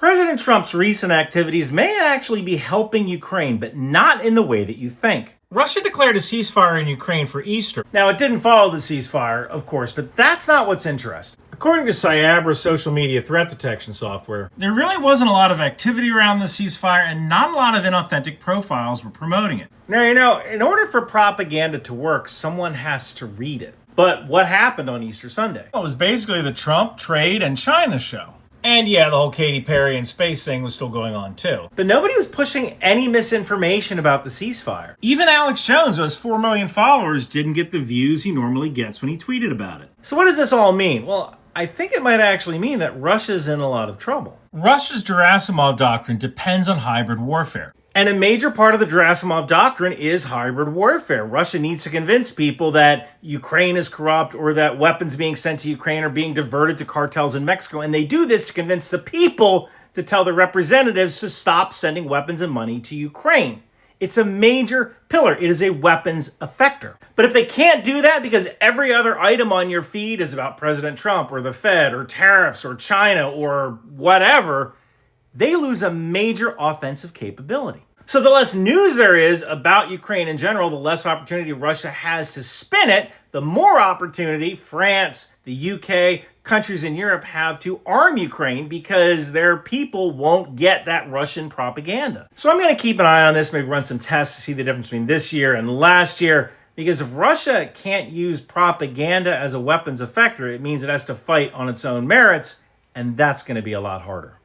President Trump's recent activities may actually be helping Ukraine, but not in the way that you think. Russia declared a ceasefire in Ukraine for Easter. Now, it didn't follow the ceasefire, of course, but that's not what's interesting. According to Cyabra social media threat detection software, there really wasn't a lot of activity around the ceasefire and not a lot of inauthentic profiles were promoting it. Now, in order for propaganda to work, someone has to read it. But what happened on Easter Sunday? It was basically the Trump, trade, and China show. And yeah, the whole Katy Perry and space thing was still going on too. But nobody was pushing any misinformation about the ceasefire. Even Alex Jones, who has 4 million followers, didn't get the views he normally gets when he tweeted about it. So what does this all mean? Well, I think it might actually mean that Russia's in a lot of trouble. Russia's Gerasimov doctrine depends on hybrid warfare. And a major part of the Gerasimov doctrine is hybrid warfare. Russia needs to convince people that Ukraine is corrupt or that weapons being sent to Ukraine are being diverted to cartels in Mexico. And they do this to convince the people to tell their representatives to stop sending weapons and money to Ukraine. It's a major pillar. It is a weapons effector. But if they can't do that because every other item on your feed is about President Trump or the Fed or tariffs or China or whatever, they lose a major offensive capability. So the less news there is about Ukraine in general, the less opportunity Russia has to spin it, the more opportunity France, the UK, countries in Europe have to arm Ukraine because their people won't get that Russian propaganda. So I'm going to keep an eye on this, maybe run some tests to see the difference between this year and last year, because if Russia can't use propaganda as a weapons effector, it means it has to fight on its own merits, and that's going to be a lot harder.